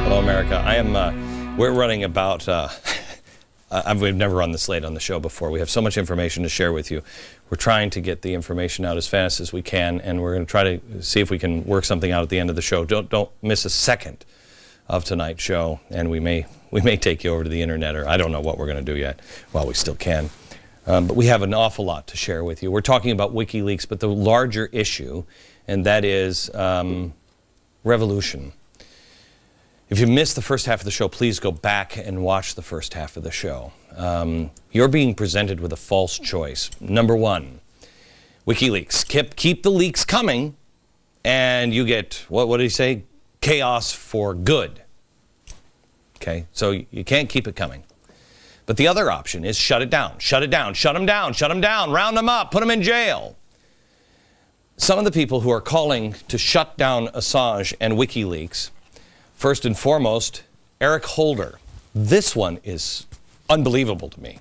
Hello, America. We're running about, we've never run this late on the show before. We have so much information to share with you. We're trying to get the information out as fast as we can, and we're going to try to see if we can work something out at the end of the show. Don't miss a second of tonight's show, and we may take you over to the internet, or I don't know what we're going to do yet. Well, we still can. But we have an awful lot to share with you. We're talking about WikiLeaks, but the larger issue, and that is revolution. If you missed the first half of the show, please go back and watch the first half of the show. You're being presented with a false choice. Number one, WikiLeaks. Keep the leaks coming, and you get, what did he say? Chaos for good. Okay, so you can't keep it coming. But the other option is shut it down, shut it down, shut them down, shut them down, round them up, put them in jail. Some of the people who are calling to shut down Assange and WikiLeaks, first and foremost, Eric Holder. This one is unbelievable to me.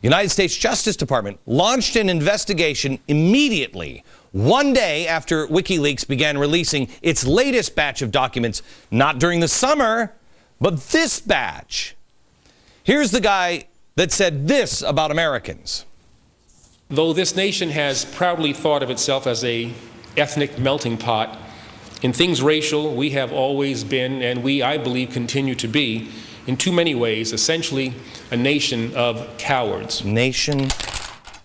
United States Justice Department launched an investigation immediately, one day after WikiLeaks began releasing its latest batch of documents, not during the summer, but this batch. Here's the guy that said this about Americans. Though this nation has proudly thought of itself as an ethnic melting pot, in things racial, we have always been, and we, I believe, continue to be, in too many ways, essentially a nation of cowards. Nation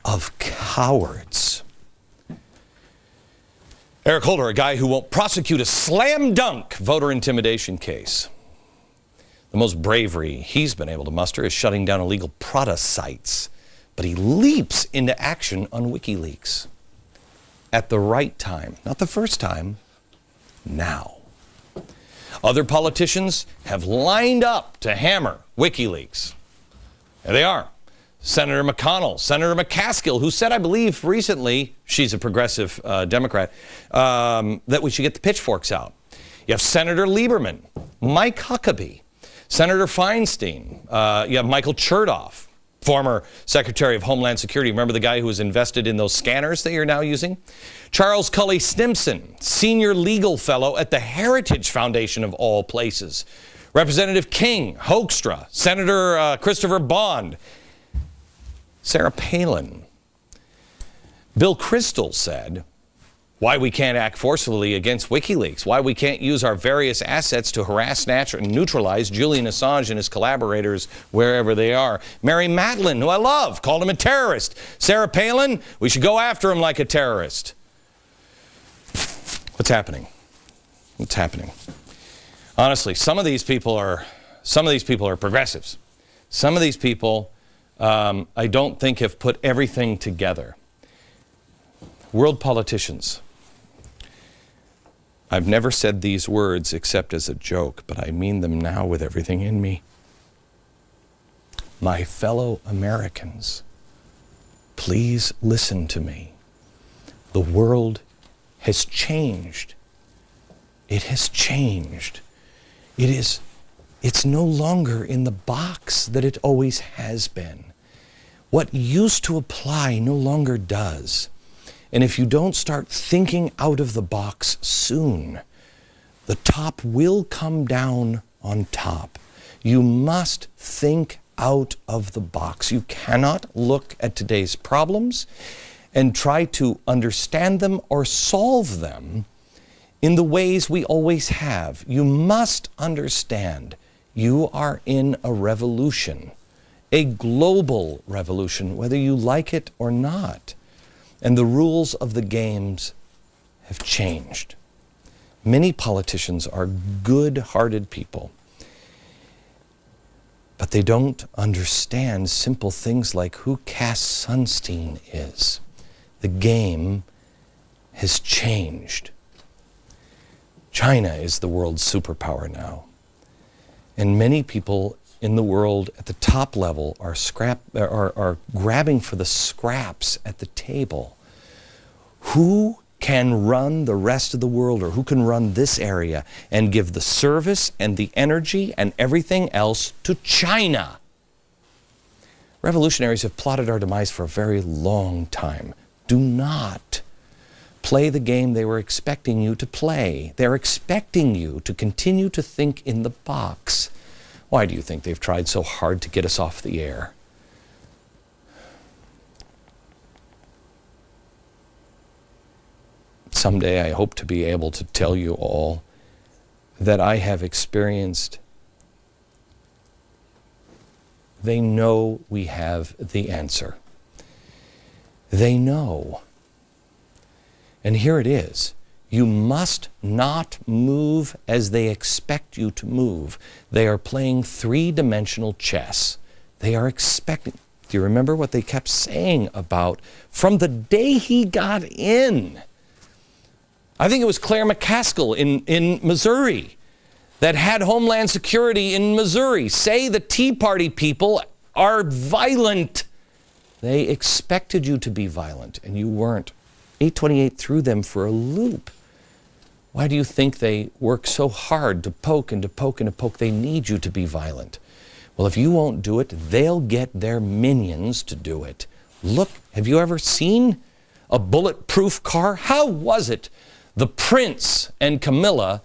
of cowards. Eric Holder, a guy who won't prosecute a slam dunk voter intimidation case. The most bravery he's been able to muster is shutting down illegal Prada sites. But he leaps into action on WikiLeaks. At the right time. Not the first time. Now. Other politicians have lined up to hammer WikiLeaks. There they are. Senator McConnell, Senator McCaskill, who said, I believe recently, she's a progressive Democrat, that we should get the pitchforks out. You have Senator Lieberman, Mike Huckabee, Senator Feinstein, you have Michael Chertoff, former Secretary of Homeland Security. Remember the guy who was invested in those scanners that you're now using? Charles Cully Stimson, senior legal fellow at the Heritage Foundation of all places. Representative King, Hoekstra, Senator Christopher Bond, Sarah Palin. Bill Kristol said why we can't act forcefully against WikiLeaks, why we can't use our various assets to harass, and neutralize Julian Assange and his collaborators wherever they are. Mary Matlin, who I love, called him a terrorist. Sarah Palin, we should go after him like a terrorist. What's happening? What's happening? Honestly, some of these people are progressives. Some of these people, I don't think, have put everything together. World politicians. I've never said these words except as a joke, but I mean them now with everything in me. My fellow Americans, please listen to me. The world has changed. It has changed. It's no longer in the box that it always has been. What used to apply no longer does. And if you don't start thinking out of the box soon, the top will come down on top. You must think out of the box. You cannot look at today's problems and try to understand them or solve them in the ways we always have. You must understand you are in a revolution, a global revolution, whether you like it or not. And the rules of the games have changed. Many politicians are good-hearted people, but they don't understand simple things like who Cass Sunstein is. The game has changed. China is the world's superpower now. And many people in the world at the top level are grabbing for the scraps at the table. Who can run the rest of the world, or who can run this area and give the service and the energy and everything else to China? Revolutionaries have plotted our demise for a very long time. Do not play the game they were expecting you to play. They're expecting you to continue to think in the box. Why do you think they've tried so hard to get us off the air? Someday I hope to be able to tell you all that I have experienced. They know we have the answer. They know. And here it is. You must not move as they expect you to move. They are playing three-dimensional chess. They are expecting. Do you remember what they kept saying about from the day he got in? I think it was Claire McCaskill in Missouri that had Homeland Security in Missouri say the Tea Party people are violent. They expected you to be violent, and you weren't. 828 threw them for a loop. Why do you think they work so hard to poke and to poke and to poke? They need you to be violent. Well, if you won't do it, they'll get their minions to do it. Look, have you ever seen a bulletproof car? How was it the Prince and Camilla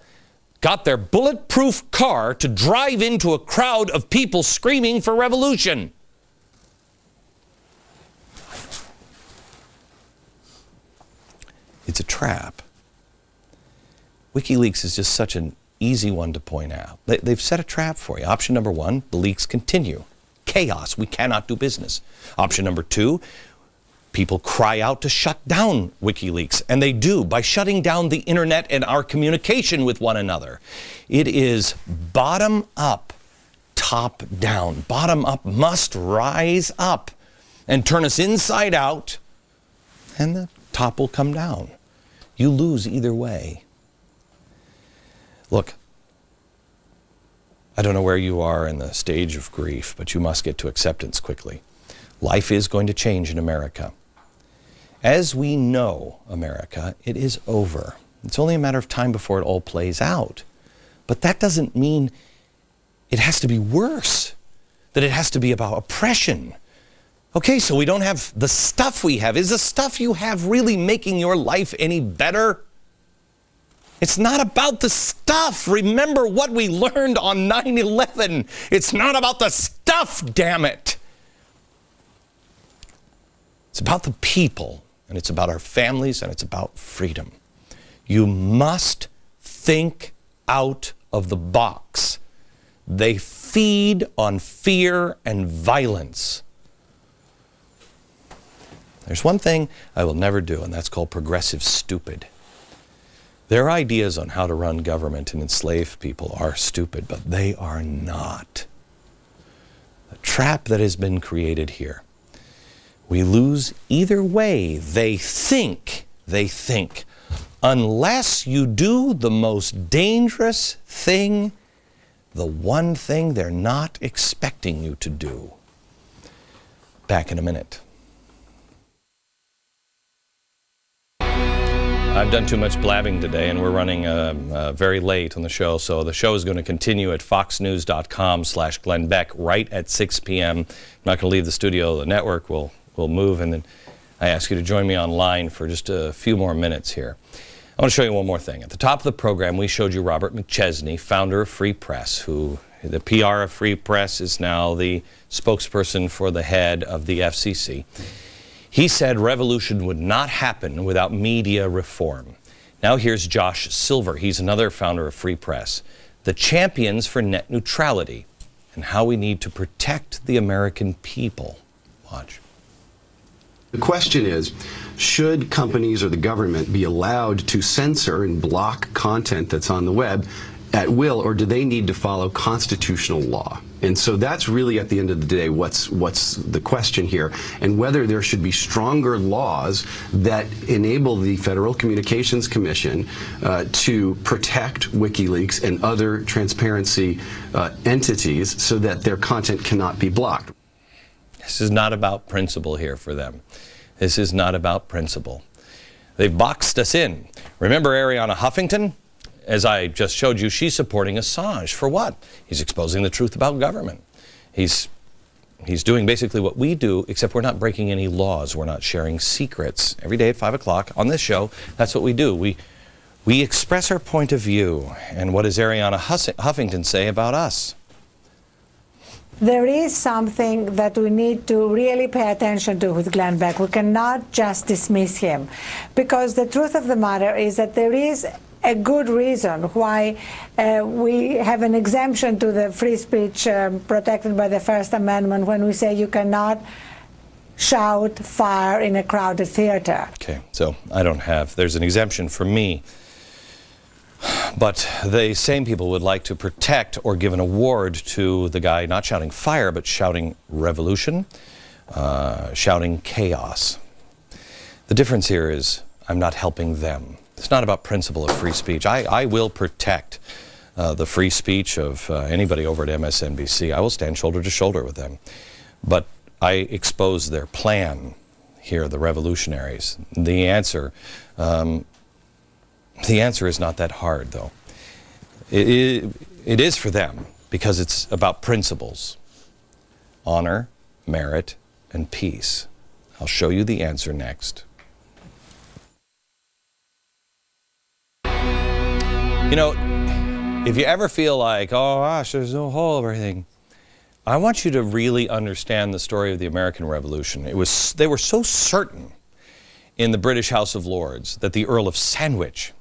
got their bulletproof car to drive into a crowd of people screaming for revolution? It's a trap. WikiLeaks is just such an easy one to point out. They've set a trap for you. Option number one, the leaks continue. Chaos, we cannot do business. Option number two, people cry out to shut down WikiLeaks, and they do by shutting down the internet and our communication with one another. It is bottom up, top down. Bottom up must rise up and turn us inside out, and the top will come down. You lose either way. Look, I don't know where you are in the stage of grief, but you must get to acceptance quickly. Life is going to change in America. As we know America, it is over. It's only a matter of time before it all plays out. But that doesn't mean it has to be worse, that it has to be about oppression. Okay, so we don't have the stuff we have. Is the stuff you have really making your life any better? It's not about the stuff. Remember what we learned on 9/11. It's not about the stuff, damn it. It's about the people, and it's about our families, and it's about freedom. You must think out of the box. They feed on fear and violence. There's one thing I will never do, and that's called progressive stupid. Their ideas on how to run government and enslave people are stupid, but they are not. The trap that has been created here. We lose either way. They think, unless you do the most dangerous thing, the one thing they're not expecting you to do. Back in a minute. I've done too much blabbing today, and we're running very late on the show, so the show is going to continue at foxnews.com/Glenn Beck right at 6 p.m. I'm not going to leave the studio. The network will move, and then I ask you to join me online for just a few more minutes here. I want to show you one more thing. At the top of the program, we showed you Robert McChesney, founder of Free Press, who the PR of Free Press is now the spokesperson for the head of the FCC. He said revolution would not happen without media reform. Now here's Josh Silver. He's another founder of Free Press. The champions for net neutrality and how we need to protect the American people. Watch. The question is, should companies or the government be allowed to censor and block content that's on the web at will, or do they need to follow constitutional law? And so that's really, at the end of the day, what's the question here, and whether there should be stronger laws that enable the Federal Communications Commission to protect WikiLeaks and other transparency entities so that their content cannot be blocked. This is not about principle here for them. This is not about principle. They've boxed us in. Remember Arianna Huffington? As I just showed you, she's supporting Assange. For what? He's exposing the truth about government. He's He's doing basically what we do, except we're not breaking any laws. We're not sharing secrets. Every day at 5 o'clock on this show, that's what we do. We express our point of view. And what does Ariana Huffington say about us? There is something that we need to really pay attention to with Glenn Beck. We cannot just dismiss him, because the truth of the matter is that there is a good reason why we have an exemption to the free speech protected by the First Amendment when we say you cannot shout fire in a crowded theater. Okay, so there's an exemption for me. But the same people would like to protect or give an award to the guy not shouting fire, but shouting revolution, shouting chaos. The difference here is I'm not helping them. It's not about principle of free speech. I will protect the free speech of anybody over at MSNBC. I will stand shoulder to shoulder with them. But I expose their plan here, the revolutionaries. The answer is not that hard, though. It is for them, because it's about principles. Honor, merit, and peace. I'll show you the answer next. You know, if you ever feel like, oh gosh, there's no hope or anything, I want you to really understand the story of the American Revolution. They were so certain in the British House of Lords that the Earl of Sandwich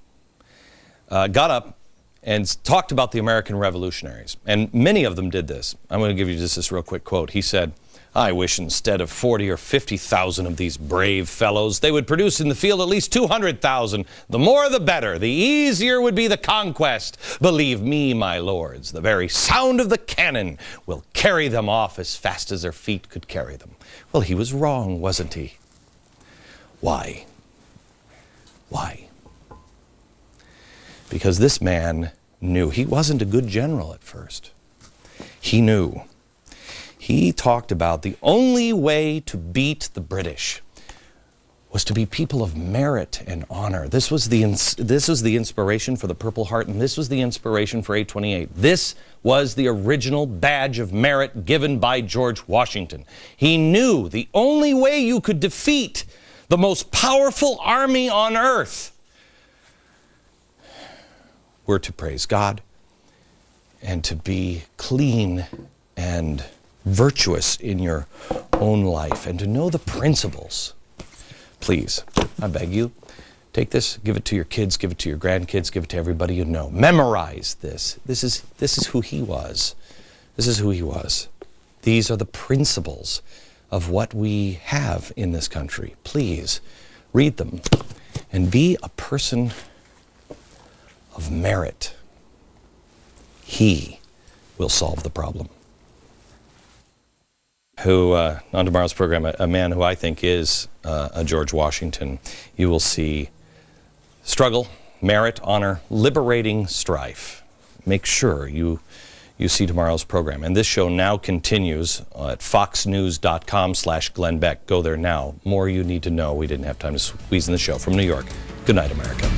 got up and talked about the American revolutionaries. And many of them did this. I'm going to give you just this real quick quote. He said, I wish instead of 40 or 50,000 of these brave fellows, they would produce in the field at least 200,000. The more the better. The easier would be the conquest. Believe me, my lords, the very sound of the cannon will carry them off as fast as their feet could carry them. Well, he was wrong, wasn't he? Why? Why? Because this man knew. He wasn't a good general at first. He knew. He talked about the only way to beat the British was to be people of merit and honor. This was the inspiration for the Purple Heart, and this was the inspiration for 828. This was the original badge of merit given by George Washington. He knew the only way you could defeat the most powerful army on earth were to praise God and to be clean and virtuous in your own life and to know the principles. Please, I beg you, take this, give it to your kids, give it to your grandkids, give it to everybody you know. Memorize this. This is who he was. This is who he was. These are the principles of what we have in this country. Please read them and be a person of merit. He will solve the problem. On tomorrow's program, a man who I think is a George Washington. You will see struggle, merit, honor, liberating strife. Make sure you see tomorrow's program. And this show now continues at foxnews.com/Glenn Beck. Go there now. More you need to know. We didn't have time to squeeze in the show. From New York, good night, America.